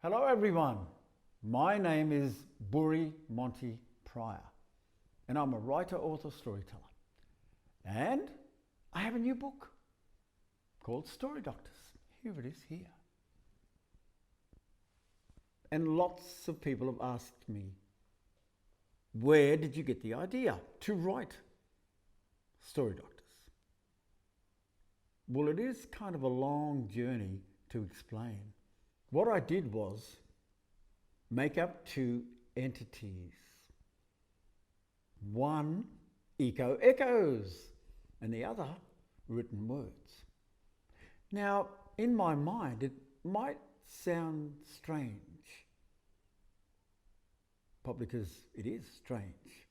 Hello everyone, my name is Boori Monty Pryor and I'm a writer, author, storyteller. And I have a new book called Story Doctors. Here it is here. And lots of people have asked me, where did you get the idea to write Story Doctors? Well, it is kind of a long journey to explain. What I did was make up two entities. One, echoes, and the other, written words. Now, in my mind, it might sound strange, probably because it is strange,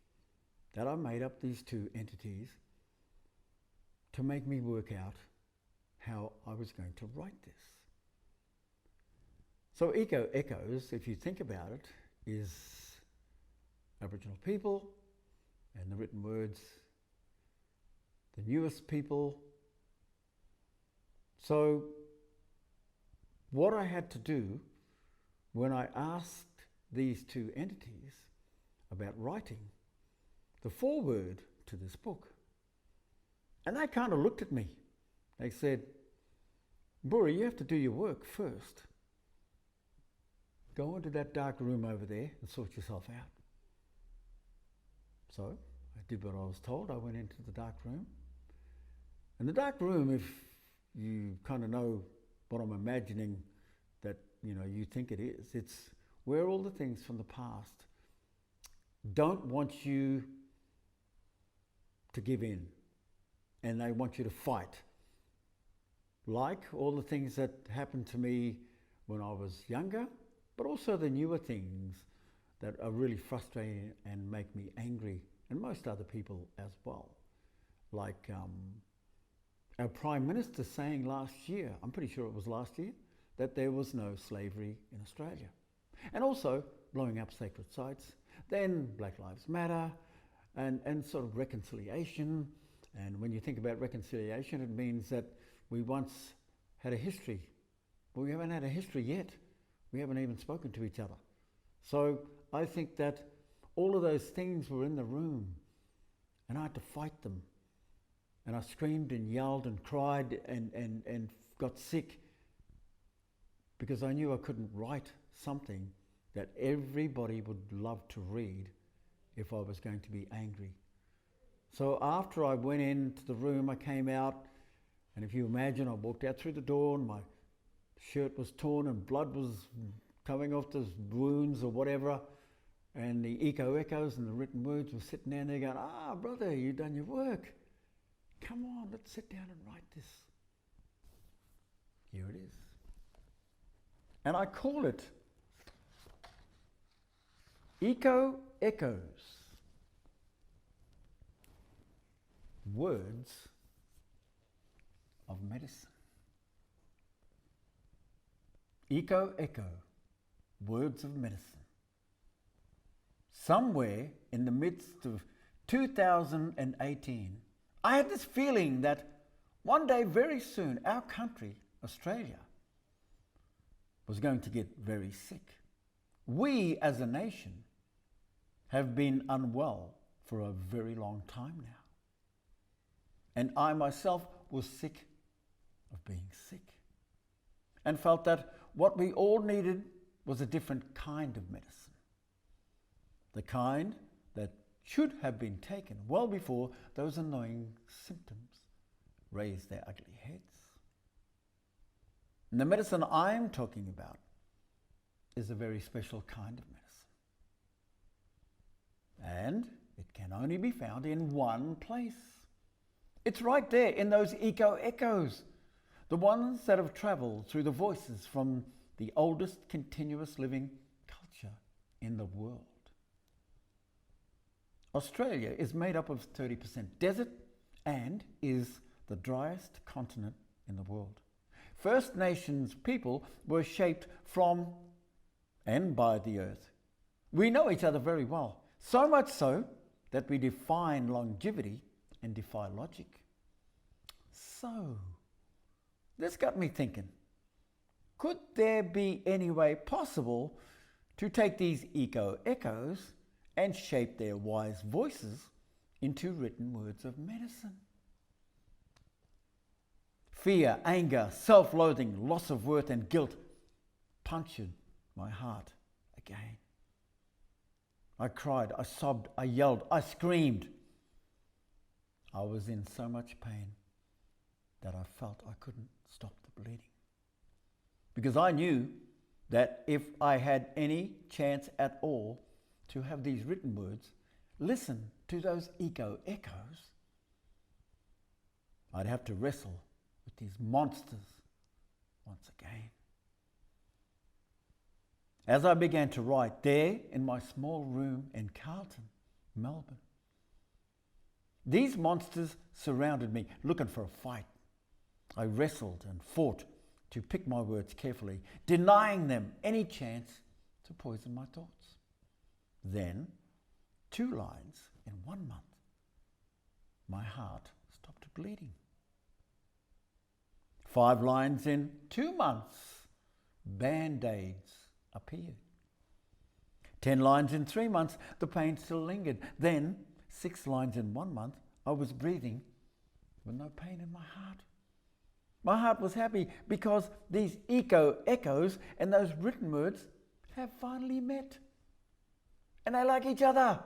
that I made up these two entities to make me work out how I was going to write this. So echoes, if you think about it, is Aboriginal people, and the written words, the newest people. So what I had to do when I asked these two entities about writing the foreword to this book, and they kind of looked at me. They said, Boori, you have to do your work first. Go into that dark room over there and sort yourself out. So I did what I was told. I went into the dark room. And the dark room, if you kind of know what I'm imagining that you think it is, it's where all the things from the past don't want you to give in, and they want you to fight. Like all the things that happened to me when I was younger, but also the newer things that are really frustrating and make me angry, and most other people as well. Like our Prime Minister saying last year, I'm pretty sure it was last year, that there was no slavery in Australia. And also blowing up sacred sites, then Black Lives Matter, and sort of reconciliation. And when you think about reconciliation, it means that we once had a history, but we haven't had a history yet. We haven't even spoken to each other. So I think that all of those things were in the room, and I had to fight them. And I screamed and yelled and cried and got sick because I knew I couldn't write something that everybody would love to read if I was going to be angry. So after I went into the room, I came out, and if you imagine, I walked out through the door and my shirt was torn and blood was coming off the wounds or whatever, and the echoes and the written words were sitting down there going, brother, you've done your work. Come on, let's sit down and write this. Here it is. And I call it Echoes, Words of Medicine. Echo, Words of Medicine. Somewhere in the midst of 2018, I had this feeling that one day very soon our country, Australia, was going to get very sick. We as a nation have been unwell for a very long time now. And I myself was sick of being sick, and felt that what we all needed was a different kind of medicine. The kind that should have been taken well before those annoying symptoms raised their ugly heads. And the medicine I'm talking about is a very special kind of medicine. And it can only be found in one place. It's right there in those echoes. The ones that have travelled through the voices from the oldest continuous living culture in the world. Australia is made up of 30% desert and is the driest continent in the world. First Nations people were shaped from and by the earth. We know each other very well, so much so that we define longevity and defy logic. So, this got me thinking, Could there be any way possible to take these echoes and shape their wise voices into written words of medicine? Fear, anger, self-loathing, loss of worth and guilt punctured my heart again. I cried, I sobbed, I yelled, I screamed. I was in so much pain that I felt I couldn't stop the bleeding. Because I knew that if I had any chance at all to have these written words listen to those echoes, I'd have to wrestle with these monsters once again. As I began to write there in my small room in Carlton, Melbourne, these monsters surrounded me looking for a fight. I wrestled and fought to pick my words carefully, denying them any chance to poison my thoughts. Then, 2 lines in 1 month, my heart stopped bleeding. 5 lines in 2 months, band-aids appeared. 10 lines in 3 months, the pain still lingered. Then, 6 lines in 1 month, I was breathing with no pain in my heart. My heart was happy because these echoes and those written words have finally met. And they like each other.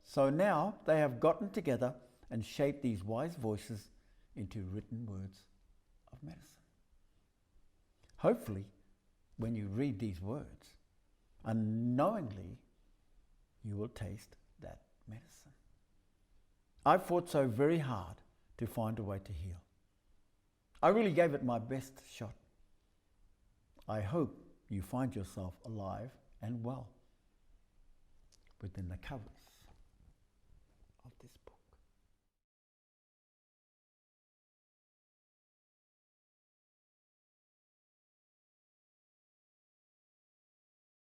So now they have gotten together and shaped these wise voices into written words of medicine. Hopefully, when you read these words, unknowingly, you will taste that medicine. I fought so very hard to find a way to heal. I really gave it my best shot. I hope you find yourself alive and well within the covers of this book.